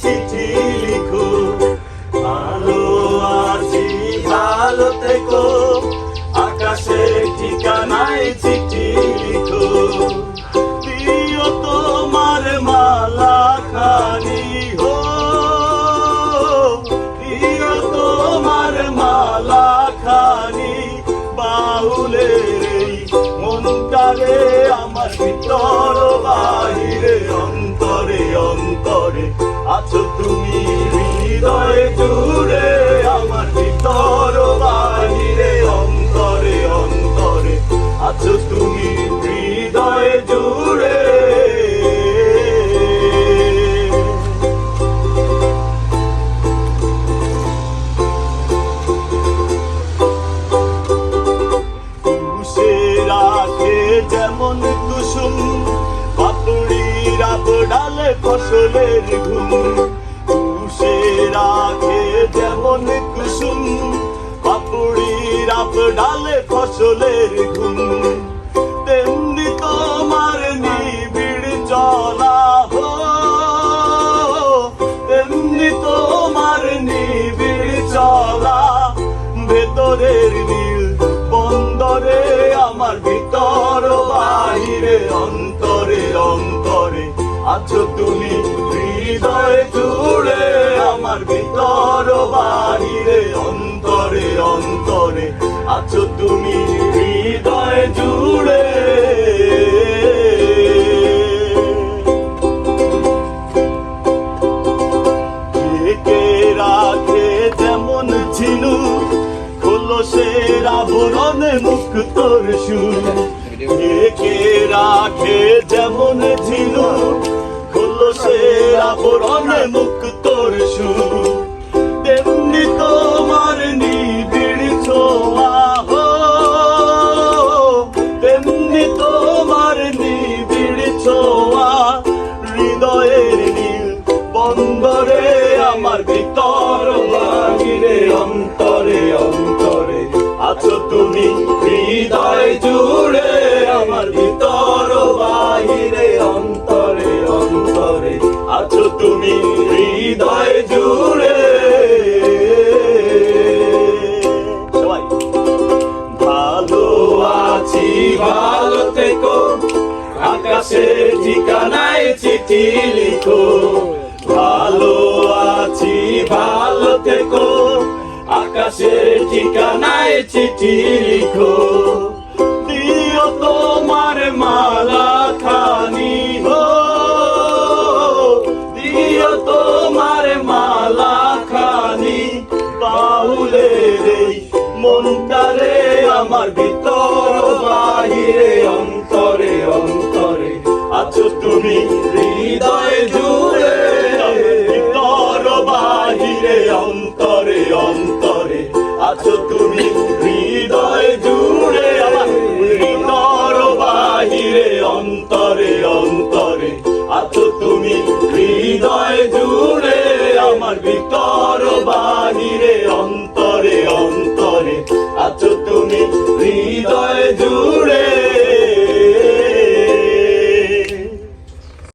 চিঠি লিখো, ভালো আছি ভালো থেকো, আকাশের ঠিকানায় চিঠি লিখো। প্রিয় তোমার মালা খানি হো, প্রিয় তোমার মালা খানি, বাউলের এই মনটারে আমার ভিতর বাহিরে অন্তরে অন্তরে আছো তুমি হৃদয়ে জুড়ে, আমার ভিতর বাহিরে অন্তরে অন্তরে আছো তুমি হৃদয়ে জুড়ে। তুষের আখে যেমন কুসুম, পাপড়ির আবডালে ফসলের ঘুম। তুষের আখে যেমন কুসুম, পাপড়ির আবডালে ফসলের ঘুম। তেমনি তোমার নিবিড় চলা হো, তেমনি তোমার নিবিড় চলা, ভেতরের নীল বন্দরে আমার ভিতর বাহিরে অন্তরে অন্তরে আছো তুমি হৃদয়ে জুড়ে, আমার ভিতর বাহিরে অন্তরে অন্তরে আছো তুমি হৃদয়ে জুড়ে। কে রাখে যেমন ঝিনুক, খোলসের আবরণে মুক্তোর সুর। কে রাখে যেমন ঝিনুক, খোলসের আবরণে মুক্তোর সুর। তেমনি তোমার নিবিড় ছোঁয়া হো, তেমনি তোমার নিবিড় ছোঁয়া, হৃদয়ের নীল বন্দরে আমার ভিতর বাহিরে অন্তরে অন্তরে আছো তুমি হৃদয় জুড়ে, আমার ভিতর বাহিরে অন্তরে অন্তরে আছো তুমি হৃদয় জুড়ে। সবাই ভালো আছি ভালো থেকো, আকাশের ঠিকানায় চিঠি লিখো। ভালো আছি ভালো থেকো, আকাশের ঠিকানায় চিঠি লিখো। প্রিয় তোমার মালা খানি হো, প্রিয় তোমার মালা খানি, বাউলের এই মনটারে আমার ভিতর বাহিরে অন্তরে অন্তরে আছো তুমি হৃদয়ে জুড়ে, ভিতর বাহিরে অন্তরে অন্তরে আছো তুমি হৃদয়ে জুড়ে, আমার ভিতর বাহিরে অন্তরে অন্তরে আছো তুমি হৃদয়ে জুড়ে, আমার ভিতর বাহিরে